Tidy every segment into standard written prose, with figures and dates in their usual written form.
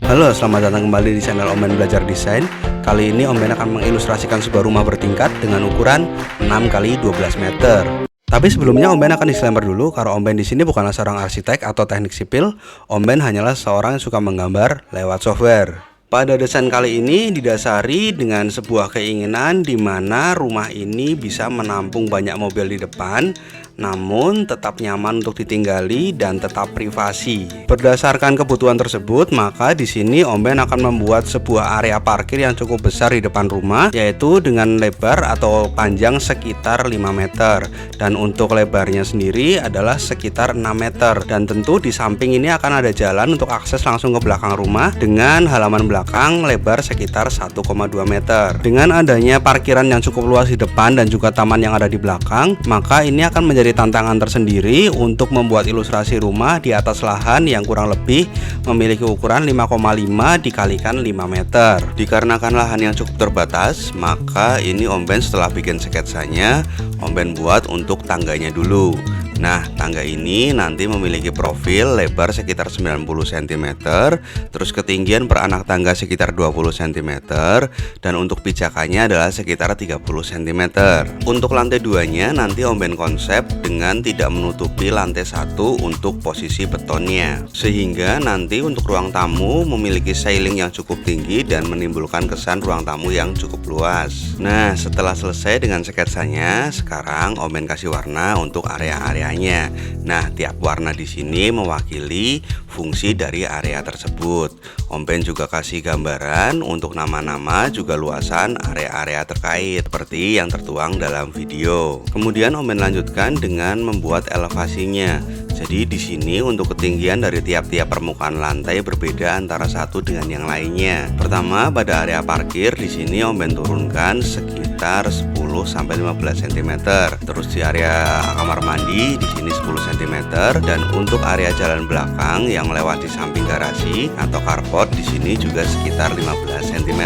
Halo, selamat datang kembali di channel Om Ben Belajar Desain. Kali ini Om Ben akan mengilustrasikan sebuah rumah bertingkat dengan ukuran 6 x 12 meter. Tapi sebelumnya Om Ben akan disclaimer dulu kalau Om Ben di sini bukanlah seorang arsitek atau teknik sipil. Om Ben hanyalah seorang yang suka menggambar lewat software. Pada desain kali ini didasari dengan sebuah keinginan di mana rumah ini bisa menampung banyak mobil di depan, namun tetap nyaman untuk ditinggali dan tetap privasi. Berdasarkan kebutuhan tersebut, maka di sini Om Ben akan membuat sebuah area parkir yang cukup besar di depan rumah, yaitu dengan lebar atau panjang sekitar 5 meter, dan untuk lebarnya sendiri adalah sekitar 6 meter. Dan tentu di samping ini akan ada jalan untuk akses langsung ke belakang rumah dengan halaman belakang lebar sekitar 1,2 meter. Dengan adanya parkiran yang cukup luas di depan dan juga taman yang ada di belakang, maka ini akan menjadi tantangan tersendiri untuk membuat ilustrasi rumah di atas lahan yang kurang lebih memiliki ukuran 5,5 dikalikan 5 meter. Dikarenakan lahan yang cukup terbatas, maka ini Om Ben setelah bikin sketsanya, Om Ben buat untuk tangganya dulu. Nah, tangga ini nanti memiliki profil lebar sekitar 90 cm, terus ketinggian per anak tangga sekitar 20 cm, dan untuk pijakannya adalah sekitar 30 cm. Untuk lantai 2-nya nanti Om Ben konsep dengan tidak menutupi lantai 1 untuk posisi betonnya, sehingga nanti untuk ruang tamu memiliki ceiling yang cukup tinggi dan menimbulkan kesan ruang tamu yang cukup luas. Nah, setelah selesai dengan sketsanya, sekarang Om Ben kasih warna untuk area-area. Nah, tiap warna di sini mewakili fungsi dari area tersebut. Om Ben juga kasih gambaran untuk nama-nama juga luasan area-area terkait seperti yang tertuang dalam video. Kemudian Om Ben lanjutkan dengan membuat elevasinya. Jadi di sini untuk ketinggian dari tiap-tiap permukaan lantai berbeda antara satu dengan yang lainnya. Pertama, pada area parkir di sini Om Ben turunkan sekitar 10-15 cm. Terus di area kamar mandi di sini 10 cm, dan untuk area jalan belakang yang melewati samping garasi atau carport di sini juga sekitar 15 cm.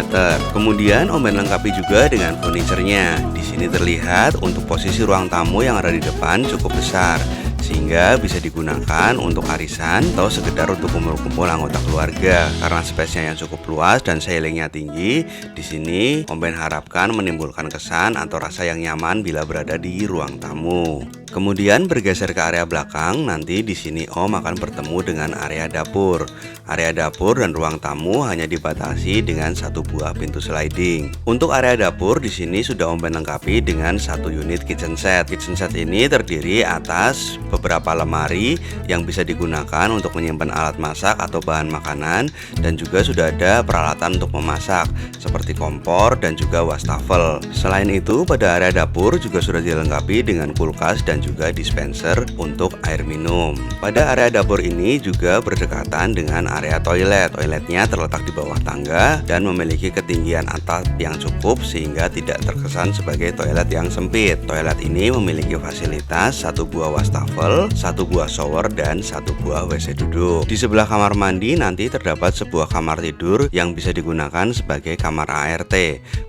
Kemudian Om Ben lengkapi juga dengan furniturnya. Di sini terlihat untuk posisi ruang tamu yang ada di depan cukup besar, sehingga bisa digunakan untuk arisan atau sekedar untuk kumpul-kumpul anggota keluarga. Karena space-nya yang cukup luas dan ceilingnya tinggi, di sini Om Ben harapkan menimbulkan kesan atau rasa yang nyaman bila berada di ruang tamu. Kemudian bergeser ke area belakang, nanti di sini Om akan bertemu dengan area dapur. Area dapur dan ruang tamu hanya dibatasi dengan satu buah pintu sliding. Untuk area dapur di sini sudah Om Ben lengkapi dengan satu unit kitchen set. Kitchen set ini terdiri atas beberapa lemari yang bisa digunakan untuk menyimpan alat masak atau bahan makanan, dan juga sudah ada peralatan untuk memasak seperti kompor dan juga wastafel. Selain itu, pada area dapur juga sudah dilengkapi dengan kulkas dan juga dispenser untuk air minum. Pada area dapur ini juga berdekatan dengan area toilet. Toiletnya terletak di bawah tangga dan memiliki ketinggian atap yang cukup sehingga tidak terkesan sebagai toilet yang sempit. Toilet ini memiliki fasilitas satu buah wastafel, satu buah shower, dan satu buah WC duduk. Di sebelah kamar mandi nanti terdapat sebuah kamar tidur yang bisa digunakan sebagai kamar ART,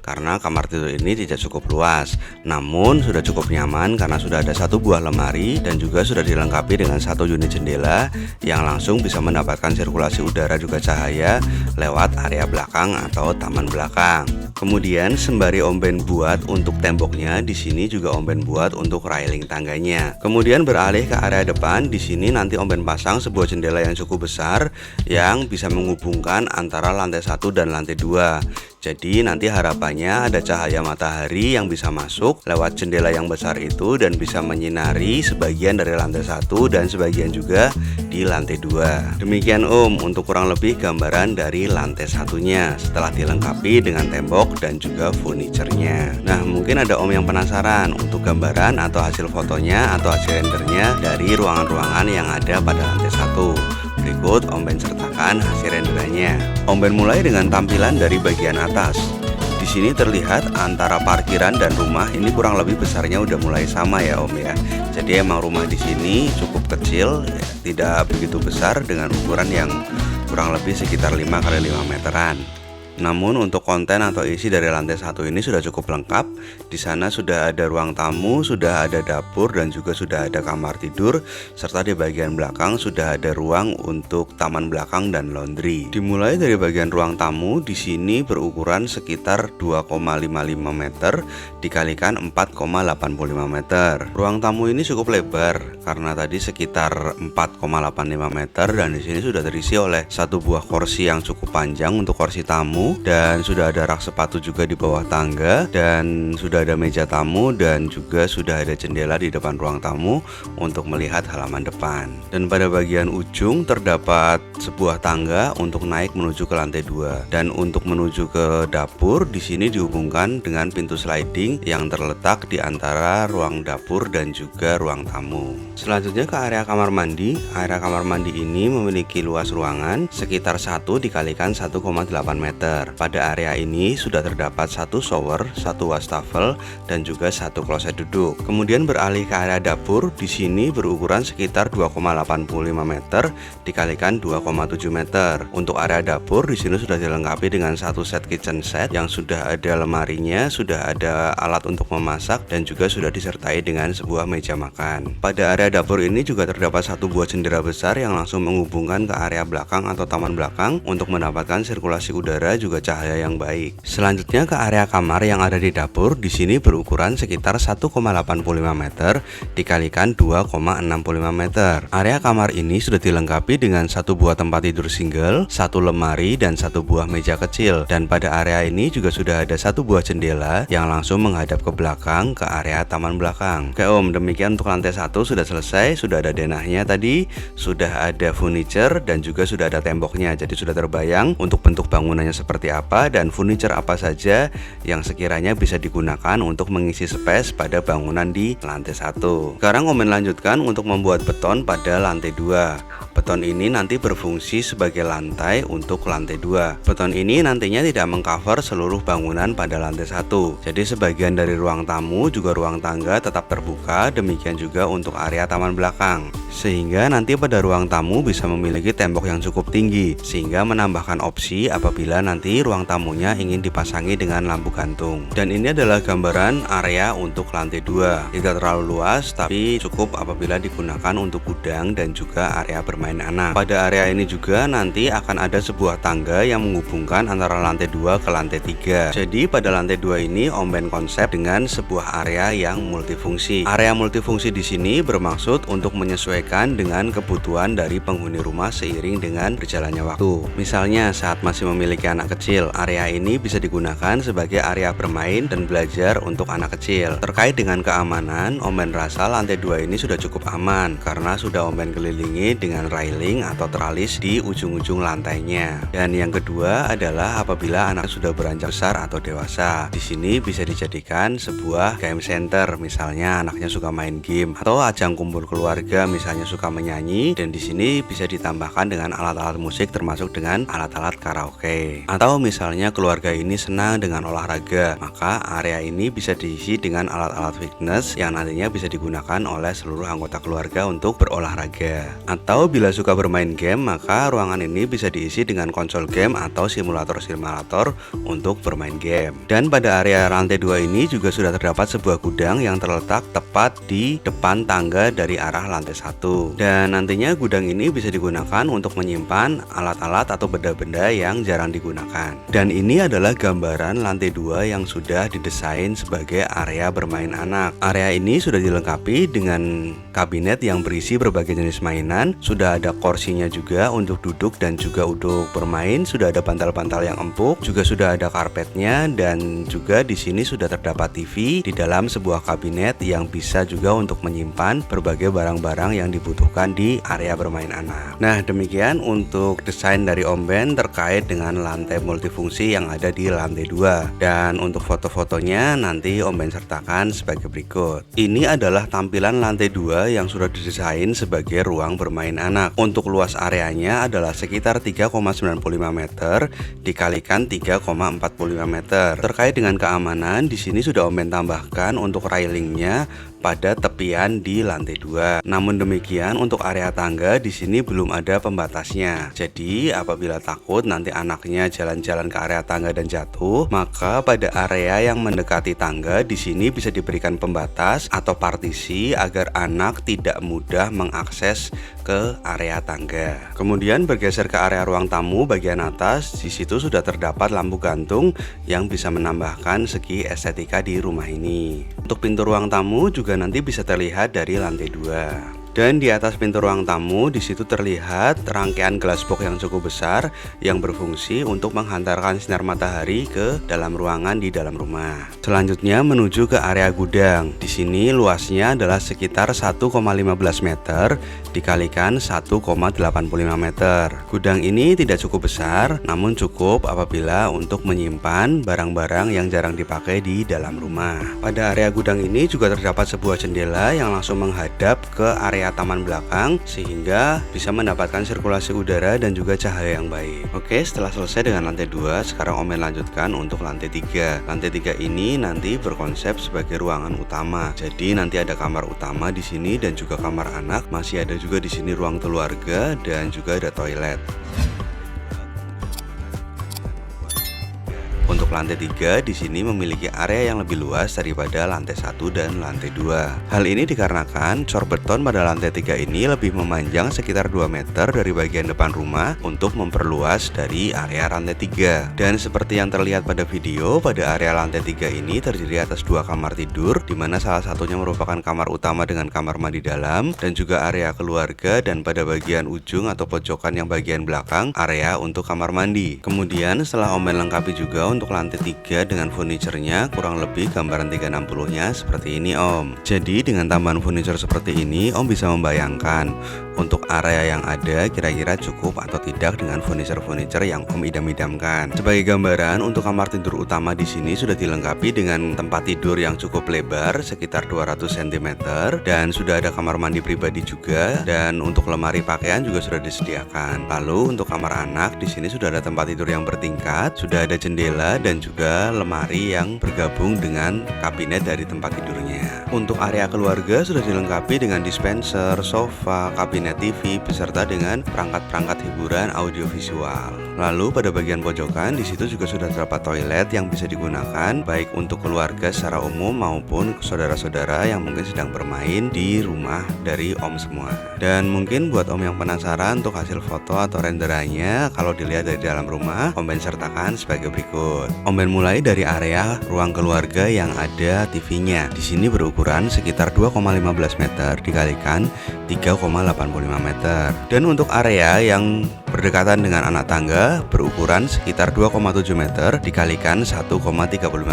karena kamar tidur ini tidak cukup luas, namun sudah cukup nyaman karena sudah ada satu buah lemari dan juga sudah dilengkapi dengan satu unit jendela yang langsung bisa mendapatkan sirkulasi udara juga cahaya lewat area belakang atau taman belakang. Kemudian sembari Om Ben buat untuk temboknya, di sini juga Om Ben buat untuk railing tangganya. Kemudian beralih ke area depan, di sini nanti Om Ben pasang sebuah jendela yang cukup besar yang bisa menghubungkan antara lantai 1 dan lantai 2. Jadi nanti harapannya ada cahaya matahari yang bisa masuk lewat jendela yang besar itu dan bisa menyinari sebagian dari lantai 1 dan sebagian juga di lantai 2. Demikian Om untuk kurang lebih gambaran dari lantai satunya setelah dilengkapi dengan tembok dan juga furniturnya. Nah, mungkin ada Om yang penasaran untuk gambaran atau hasil fotonya atau hasil rendernya dari ruangan-ruangan yang ada pada lantai 1. Berikut Om Ben sertakan hasil renderannya. Om Ben mulai dengan tampilan dari bagian atas. Di sini terlihat antara parkiran dan rumah ini kurang lebih besarnya udah mulai sama ya Om ya. Jadi emang rumah di sini cukup kecil, ya, tidak begitu besar dengan ukuran yang kurang lebih sekitar 5 x 5 meteran. Namun untuk konten atau isi dari lantai 1 ini sudah cukup lengkap. Di sana sudah ada ruang tamu, sudah ada dapur, dan juga sudah ada kamar tidur, serta di bagian belakang sudah ada ruang untuk taman belakang dan laundry. Dimulai dari bagian ruang tamu, di sini berukuran sekitar 2,55 meter dikalikan 4,85 meter. Ruang tamu ini cukup lebar karena tadi sekitar 4,85 meter, dan di sini sudah terisi oleh satu buah kursi yang cukup panjang untuk kursi tamu, dan sudah ada rak sepatu juga di bawah tangga, dan sudah ada meja tamu, dan juga sudah ada jendela di depan ruang tamu untuk melihat halaman depan. Dan pada bagian ujung terdapat sebuah tangga untuk naik menuju ke lantai 2, dan untuk menuju ke dapur di sini dihubungkan dengan pintu sliding yang terletak di antara ruang dapur dan juga ruang tamu. Selanjutnya ke area kamar mandi. Area kamar mandi ini memiliki luas ruangan sekitar 1 dikalikan 1,8 meter. Pada area ini sudah terdapat satu shower, satu wastafel, dan juga satu kloset duduk. Kemudian beralih ke area dapur. Di sini berukuran sekitar 2,85 meter dikalikan 2,7 meter. Untuk area dapur di sini sudah dilengkapi dengan satu set kitchen set yang sudah ada lemarinya, sudah ada alat untuk memasak, dan juga sudah disertai dengan sebuah meja makan. Pada area dapur ini juga terdapat satu buah jendela besar yang langsung menghubungkan ke area belakang atau taman belakang untuk mendapatkan sirkulasi udara juga cahaya yang baik. Selanjutnya ke area kamar yang ada di dapur. Di sini berukuran sekitar 1,85 meter dikalikan 2,65 meter. Area kamar ini sudah dilengkapi dengan satu buah tempat tidur single, satu lemari, dan satu buah meja kecil. Dan pada area ini juga sudah ada satu buah jendela yang langsung menghadap ke belakang ke area taman belakang. Oke Om, demikian untuk lantai 1 sudah selesai, sudah ada denahnya tadi, sudah ada furniture, dan juga sudah ada temboknya. Jadi sudah terbayang untuk bentuk bangunannya seperti apa dan furniture apa saja yang sekiranya bisa digunakan untuk mengisi space pada bangunan di lantai 1. Sekarang Om lanjutkan untuk membuat beton pada lantai 2. Beton ini nanti berfungsi sebagai lantai untuk lantai 2. Beton ini nantinya tidak mengcover seluruh bangunan pada lantai 1. Jadi sebagian dari ruang tamu juga ruang tangga tetap terbuka, demikian juga untuk area taman belakang. Sehingga nanti pada ruang tamu bisa memiliki tembok yang cukup tinggi, sehingga menambahkan opsi apabila nanti ruang tamunya ingin dipasangi dengan lampu gantung. Dan ini adalah gambaran area untuk lantai 2. Tidak terlalu luas, tapi cukup apabila digunakan untuk gudang dan juga area bermain anak. Pada area ini juga nanti akan ada sebuah tangga yang menghubungkan antara lantai 2 ke lantai 3. Jadi pada lantai 2 ini Om Ben konsep dengan sebuah area yang multifungsi. Area multifungsi di sini bermaksud untuk menyesuaikan dengan kebutuhan dari penghuni rumah seiring dengan berjalannya waktu. Misalnya saat masih memiliki anak kecil, area ini bisa digunakan sebagai area bermain dan belajar untuk anak kecil. Terkait dengan keamanan, Om Ben rasa lantai 2 ini sudah cukup aman karena sudah Om Ben kelilingi dengan railing atau teralis di ujung-ujung lantainya. Dan yang kedua adalah apabila anak sudah beranjak besar atau dewasa, di sini bisa dijadikan sebuah game center. Misalnya anaknya suka main game atau ajang kumpul keluarga, misalnya suka menyanyi, dan di sini bisa ditambahkan dengan alat-alat musik termasuk dengan alat-alat karaoke. Atau misalnya keluarga ini senang dengan olahraga, maka area ini bisa diisi dengan alat-alat fitness yang nantinya bisa digunakan oleh seluruh anggota keluarga untuk berolahraga. Atau bila suka bermain game, maka ruangan ini bisa diisi dengan konsol game atau simulator-simulator untuk bermain game. Dan pada area lantai 2 ini juga sudah terdapat sebuah gudang yang terletak tepat di depan tangga dari arah lantai 1. Dan nantinya gudang ini bisa digunakan untuk menyimpan alat-alat atau benda-benda yang jarang digunakan. Dan ini adalah gambaran lantai 2 yang sudah didesain sebagai area bermain anak. Area ini sudah dilengkapi dengan kabinet yang berisi berbagai jenis mainan, sudah ada kursinya juga untuk duduk dan juga untuk bermain, sudah ada bantal-bantal yang empuk, juga sudah ada karpetnya, dan juga di sini sudah terdapat TV di dalam sebuah kabinet yang bisa juga untuk menyimpan berbagai barang-barang yang dibutuhkan di area bermain anak. Nah, demikian untuk desain dari Om Ben terkait dengan lantai multifungsi yang ada di lantai 2. Dan untuk foto-fotonya nanti Om Ben sertakan sebagai berikut. Ini adalah tampilan lantai 2 yang sudah didesain sebagai ruang bermain anak. Untuk luas areanya adalah sekitar 3,95 meter dikalikan 3,45 meter. Terkait dengan keamanan, di sini sudah Om Ben tambahkan untuk railingnya pada tepian di lantai 2. Namun demikian untuk area tangga di sini belum ada pembatasnya. Jadi apabila takut nanti anaknya jalan-jalan ke area tangga dan jatuh, maka pada area yang mendekati tangga di sini bisa diberikan pembatas atau partisi agar anak tidak mudah mengakses ke area tangga. Kemudian bergeser ke area ruang tamu bagian atas, di situ sudah terdapat lampu gantung yang bisa menambahkan segi estetika di rumah ini. Untuk pintu ruang tamu juga nanti bisa terlihat dari lantai 2. Dan di atas pintu ruang tamu di situ terlihat rangkaian glass box yang cukup besar yang berfungsi untuk menghantarkan sinar matahari ke dalam ruangan di dalam rumah. Selanjutnya menuju ke area gudang. Di sini luasnya adalah sekitar 1,15 meter dikalikan 1,85 meter. Gudang ini tidak cukup besar, namun cukup apabila untuk menyimpan barang-barang yang jarang dipakai di dalam rumah. Pada area gudang ini juga terdapat sebuah jendela yang langsung menghadap ke area taman belakang sehingga bisa mendapatkan sirkulasi udara dan juga cahaya yang baik. Oke, setelah selesai dengan lantai 2, sekarang Om Ben lanjutkan untuk lantai 3. Lantai 3 ini nanti berkonsep sebagai ruangan utama. Jadi nanti ada kamar utama di sini dan juga kamar anak. Masih ada juga di sini ruang keluarga dan juga ada toilet. Untuk lantai 3 di sini memiliki area yang lebih luas daripada lantai 1 dan lantai 2. Hal ini dikarenakan cor beton pada lantai 3 ini lebih memanjang sekitar 2 meter dari bagian depan rumah untuk memperluas dari area lantai 3. Dan seperti yang terlihat pada video, pada area lantai 3 ini terdiri atas 2 kamar tidur, di mana salah satunya merupakan kamar utama dengan kamar mandi dalam dan juga area keluarga, dan pada bagian ujung atau pojokan yang bagian belakang area untuk kamar mandi. Kemudian setelah Om Ben lengkapi juga untuk lantai 3 dengan furniturnya, kurang lebih gambaran 360-nya seperti ini Om. Jadi dengan tambahan furniture seperti ini, Om bisa membayangkan untuk area yang ada kira-kira cukup atau tidak dengan furniture yang Om idam-idamkan. Sebagai gambaran, untuk kamar tidur utama di sini sudah dilengkapi dengan tempat tidur yang cukup lebar sekitar 200 cm dan sudah ada kamar mandi pribadi juga, dan untuk lemari pakaian juga sudah disediakan. Lalu untuk kamar anak di sini sudah ada tempat tidur yang bertingkat, sudah ada jendela dan juga lemari yang bergabung dengan kabinet dari tempat tidurnya. Untuk area keluarga sudah dilengkapi dengan dispenser, sofa, kabinet TV beserta dengan perangkat-perangkat hiburan audiovisual. Lalu pada bagian pojokan di situ juga sudah terdapat toilet yang bisa digunakan baik untuk keluarga secara umum maupun saudara-saudara yang mungkin sedang bermain di rumah dari Om semua. Dan mungkin buat Om yang penasaran untuk hasil foto atau renderannya, kalau dilihat dari dalam rumah, Om Ben sertakan sebagai berikut. Om Ben mulai dari area ruang keluarga yang ada TV-nya. Di sini berukuran sekitar 2,15 meter dikalikan 3,85 meter. Dan untuk area yang berdekatan dengan anak tangga berukuran sekitar 2,7 meter dikalikan 1,35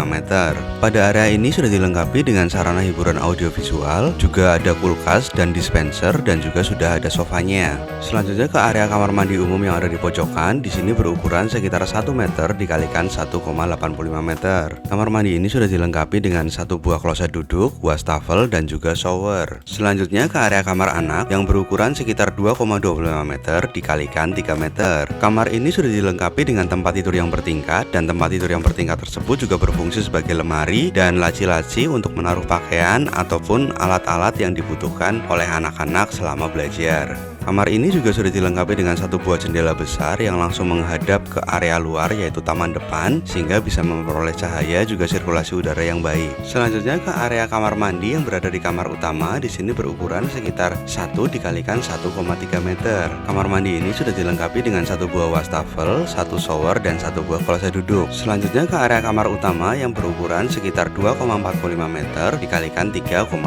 meter. Pada area ini sudah dilengkapi dengan sarana hiburan audiovisual, juga ada kulkas dan dispenser dan juga sudah ada sofanya. Selanjutnya ke area kamar mandi umum yang ada di pojokan. Di sini berukuran sekitar 1 meter dikalikan 1,85 meter. Kamar mandi ini sudah dilengkapi dengan satu buah kloset duduk, wastafel dan juga shower. Selanjutnya ke area kamar anak yang berukuran sekitar 2,25 meter dikalikan 3 meter. Kamar ini sudah dilengkapi dengan tempat tidur yang bertingkat, dan tempat tidur yang bertingkat tersebut juga berfungsi sebagai lemari dan laci-laci untuk menaruh pakaian ataupun alat-alat yang dibutuhkan oleh anak-anak selama belajar. Kamar ini juga sudah dilengkapi dengan satu buah jendela besar yang langsung menghadap ke area luar yaitu taman depan, sehingga bisa memperoleh cahaya juga sirkulasi udara yang baik. Selanjutnya ke area kamar mandi yang berada di kamar utama. Di sini berukuran sekitar 1 dikalikan 1,3 meter. Kamar mandi ini sudah dilengkapi dengan satu buah wastafel, satu shower dan satu buah kloset duduk. Selanjutnya ke area kamar utama yang berukuran sekitar 2,45 meter dikalikan 3,55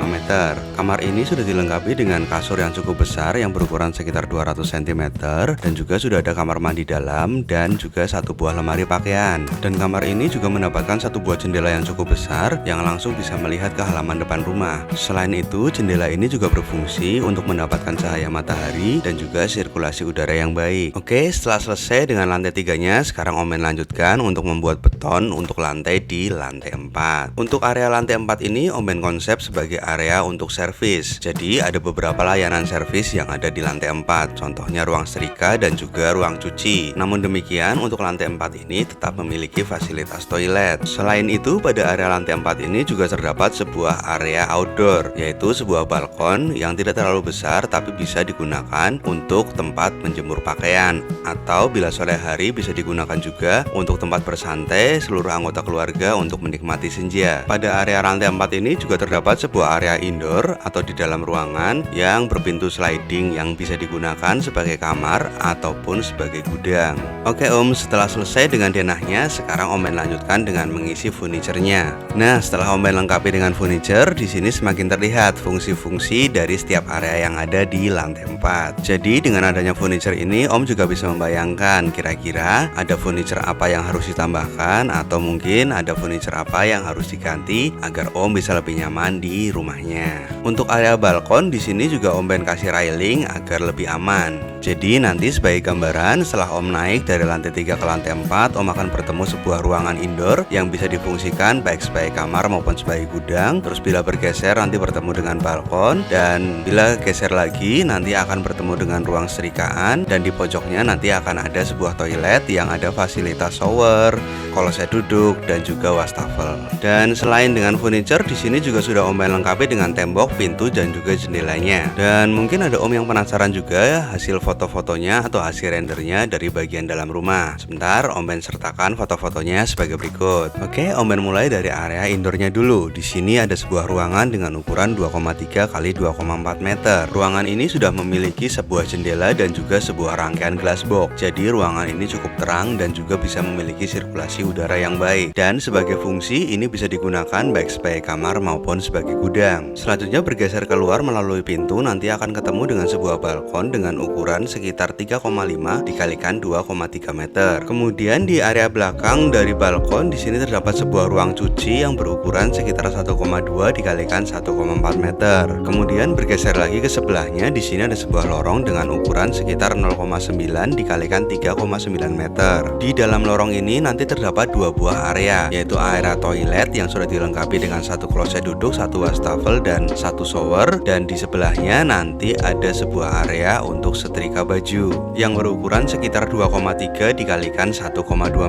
meter. Kamar ini sudah dilengkapi dengan kasur yang cukup besar yang berukuran sekitar 200 cm dan juga sudah ada kamar mandi dalam dan juga satu buah lemari pakaian. Dan kamar ini juga mendapatkan satu buah jendela yang cukup besar yang langsung bisa melihat ke halaman depan rumah. Selain itu, jendela ini juga berfungsi untuk mendapatkan cahaya matahari dan juga sirkulasi udara yang baik. Oke, setelah selesai dengan lantai 3-nya, sekarang Om Ben lanjutkan untuk membuat beton untuk lantai di lantai 4. Untuk area lantai 4 ini Om Ben konsep sebagai area untuk servis. Jadi ada beberapa layanan servis yang yang ada di lantai 4, contohnya ruang setrika dan juga ruang cuci. Namun demikian, untuk lantai 4 ini tetap memiliki fasilitas toilet. Selain itu, pada area lantai 4 ini juga terdapat sebuah area outdoor, yaitu sebuah balkon yang tidak terlalu besar tapi bisa digunakan untuk tempat menjemur pakaian, atau bila sore hari bisa digunakan juga untuk tempat bersantai seluruh anggota keluarga untuk menikmati senja. Pada area lantai 4 ini juga terdapat sebuah area indoor atau di dalam ruangan yang berpintu sliding yang bisa digunakan sebagai kamar ataupun sebagai gudang. Oke Om, setelah selesai dengan denahnya, sekarang Om Ben lanjutkan dengan mengisi furniture-nya. Nah, setelah Om Ben lengkapi dengan furniture, di sini semakin terlihat fungsi-fungsi dari setiap area yang ada di lantai 4. Jadi dengan adanya furniture ini, Om juga bisa membayangkan kira-kira ada furniture apa yang harus ditambahkan atau mungkin ada furniture apa yang harus diganti agar Om bisa lebih nyaman di rumahnya. Untuk area balkon di sini juga Om Ben kasih railing agar lebih aman. Jadi nanti sebagai gambaran, setelah Om naik dari lantai 3 ke lantai 4, Om akan bertemu sebuah ruangan indoor yang bisa difungsikan baik sebagai kamar maupun sebagai gudang. Terus bila bergeser nanti bertemu dengan balkon, dan bila geser lagi nanti akan bertemu dengan ruang setrikaan, dan di pojoknya nanti akan ada sebuah toilet yang ada fasilitas shower, kloset duduk, dan juga wastafel. Dan selain dengan furniture, di sini juga sudah Om Ben lengkapi dengan tembok, pintu, dan juga jendelanya. Dan mungkin ada Om yang penasaran juga hasil foto-fotonya atau hasil rendernya dari bagian dalam rumah. Sebentar, Om Ben sertakan foto-fotonya sebagai berikut. Oke, Om Ben mulai dari area indoornya dulu. Di sini ada sebuah ruangan dengan ukuran 2,3 x 2,4 meter. Ruangan ini sudah memiliki sebuah jendela dan juga sebuah rangkaian glass box. Jadi ruangan ini cukup terang dan juga bisa memiliki sirkulasi udara yang baik. Dan sebagai fungsi ini bisa digunakan baik sebagai kamar maupun sebagai gudang. Selanjutnya bergeser keluar melalui pintu, nanti akan ketemu dengan sebuah balkon dengan ukuran sekitar 3,5 dikalikan 2,3 meter. Kemudian di area belakang dari balkon di sini terdapat sebuah ruang cuci yang berukuran sekitar 1,2 dikalikan 1,4 meter. Kemudian bergeser lagi ke sebelahnya, di sini ada sebuah lorong dengan ukuran sekitar 0,9 dikalikan 3,9 meter. Di dalam lorong ini nanti terdapat dua buah area, yaitu area toilet yang sudah dilengkapi dengan satu kloset duduk, satu wastafel, dan satu shower. Dan di sebelahnya nanti ada sebuah area untuk setrika baju yang berukuran sekitar 2,3 dikalikan 1,2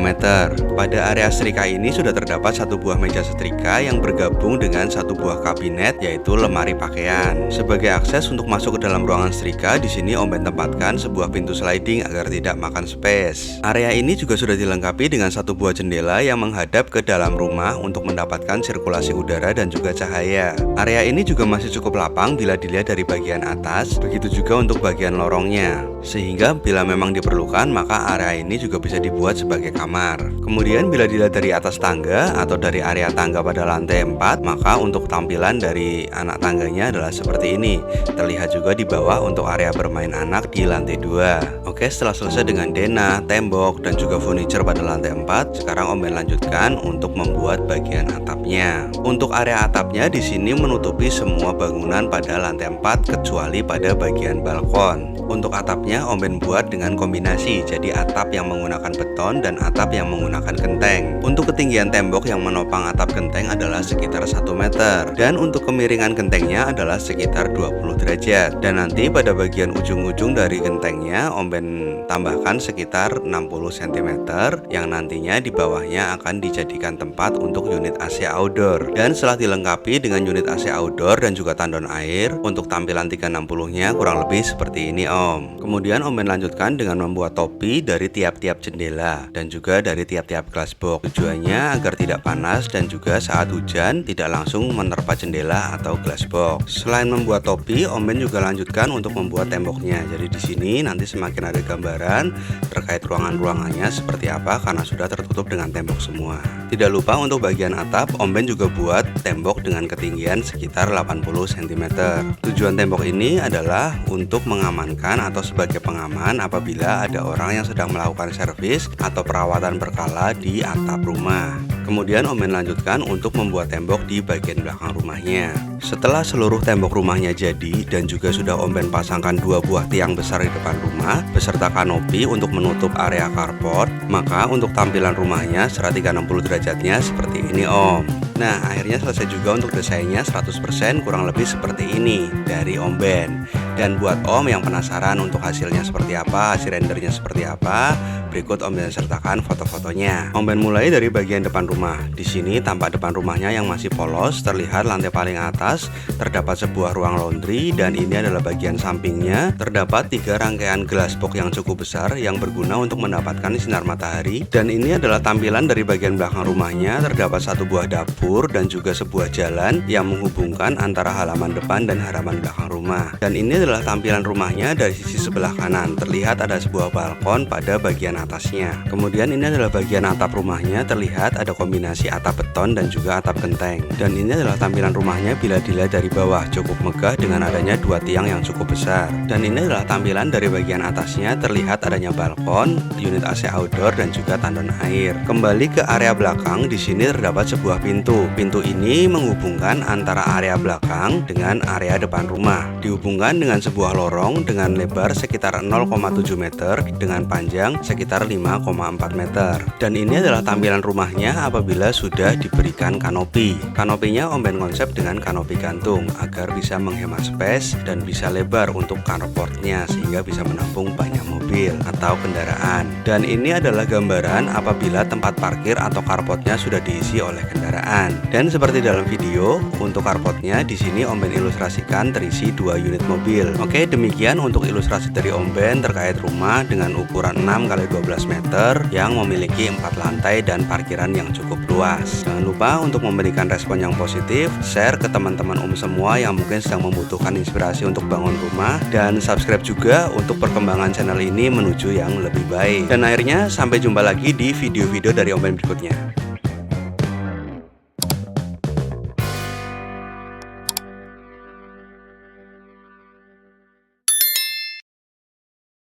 meter. Pada area setrika ini sudah terdapat satu buah meja setrika yang bergabung dengan satu buah kabinet, yaitu lemari pakaian. Sebagai akses untuk masuk ke dalam ruangan setrika, di sini Om Ben tempatkan sebuah pintu sliding agar tidak makan space. Area ini juga sudah dilengkapi dengan satu buah jendela yang menghadap ke dalam rumah untuk mendapatkan sirkulasi udara dan juga cahaya. Area ini juga masih cukup lapang bila dilihat dari bagian atas, begitu juga untuk bagian lorongnya. Sehingga bila memang diperlukan, maka area ini juga bisa dibuat sebagai kamar. Kemudian bila dilihat dari atas tangga atau dari area tangga pada lantai 4, maka untuk tampilan dari anak tangganya adalah seperti ini. Terlihat juga di bawah untuk area bermain anak di lantai 2. Oke, setelah selesai dengan denah, tembok, dan juga furniture pada lantai 4, sekarang Om Ben lanjutkan untuk membuat bagian atapnya. Untuk area atapnya di sini menutupi semua bangunan pada lantai 4 kecuali pada bagian balkon. Untuk atapnya Om Ben buat dengan kombinasi, jadi atap yang menggunakan beton dan atap yang menggunakan genteng. Untuk ketinggian tembok yang menopang atap genteng adalah sekitar 1 meter, dan untuk kemiringan gentengnya adalah sekitar 20 derajat. Dan nanti pada bagian ujung-ujung dari gentengnya Om Ben tambahkan sekitar 60 cm yang nantinya di bawahnya akan dijadikan tempat untuk unit AC outdoor. Dan setelah dilengkapi dengan unit AC outdoor dan juga tandon air, untuk tampilan 360-nya kurang lebih seperti ini Om. Kemudian Om Ben lanjutkan dengan membuat topi dari tiap-tiap jendela dan juga dari tiap-tiap glass box. Tujuannya agar tidak panas dan juga saat hujan tidak langsung menerpa jendela atau glass box. Selain membuat topi, Om Ben juga lanjutkan untuk membuat temboknya. Jadi di sini nanti semakin ada gambaran terkait ruangan-ruangannya seperti apa karena sudah tertutup dengan tembok semua. Tidak lupa untuk bagian atap, Om Ben juga buat tembok dengan ketinggian sekitar 80 cm. Tujuan tembok ini adalah untuk mengamankan atau sebagai pengaman apabila ada orang yang sedang melakukan servis atau perawatan berkala di atap rumah. Kemudian Om Ben lanjutkan untuk membuat tembok di bagian belakang rumahnya. Setelah seluruh tembok rumahnya jadi dan juga sudah Om Ben pasangkan dua buah tiang besar di depan rumah beserta kanopi untuk menutup area carport, maka untuk tampilan rumahnya secara 360 derajatnya seperti ini Om. Nah, akhirnya selesai juga untuk desainnya 100% kurang lebih seperti ini dari Om Ben. Dan buat Om yang penasaran untuk hasilnya seperti apa, hasil rendernya seperti apa, berikut Om Ben sertakan foto-fotonya. Om Ben mulai dari bagian depan rumah. Di sini tampak depan rumahnya yang masih polos, terlihat lantai paling atas terdapat sebuah ruang laundry, dan ini adalah bagian sampingnya. Terdapat 3 rangkaian glass box yang cukup besar yang berguna untuk mendapatkan sinar matahari. Dan ini adalah tampilan dari bagian belakang rumahnya. Terdapat satu buah dapur dan juga sebuah jalan yang menghubungkan antara halaman depan dan halaman belakang rumah. Dan ini adalah tampilan rumahnya dari sisi sebelah kanan. Terlihat ada sebuah balkon pada bagian atasnya. Kemudian ini adalah bagian atap rumahnya. Terlihat ada kombinasi atap beton dan juga atap genteng. Dan ini adalah tampilan rumahnya bila dilihat dari bawah, cukup megah dengan adanya 2 tiang yang cukup besar. Dan ini adalah tampilan dari bagian atasnya. Terlihat adanya balkon, unit AC outdoor dan juga tandon air. Kembali ke area belakang, di sini terdapat sebuah pintu. Pintu ini menghubungkan antara area belakang dengan area depan rumah. Dihubungkan dengan sebuah lorong dengan lebar sekitar 0,7 meter dengan panjang sekitar 5,4 meter. Dan ini adalah tampilan rumahnya apabila sudah diberikan kanopi. Kanopinya Om Ben konsep dengan kanopi gantung agar bisa menghemat space dan bisa lebar untuk carportnya sehingga bisa menampung banyak mobil atau kendaraan. Dan ini adalah gambaran apabila tempat parkir atau carportnya sudah diisi oleh kendaraan. Dan seperti dalam video, untuk carportnya di sini Om Ben ilustrasikan terisi 2 unit mobil. Oke, demikian untuk ilustrasi dari Om Ben terkait rumah dengan ukuran 6x12 meter yang memiliki 4 lantai dan parkiran yang cukup luas. Jangan lupa untuk memberikan respon yang positif, share ke teman-teman Om semua yang mungkin sedang membutuhkan inspirasi untuk bangun rumah, dan subscribe juga untuk perkembangan channel ini menuju yang lebih baik. Dan akhirnya sampai jumpa lagi di video-video dari Om Ben berikutnya.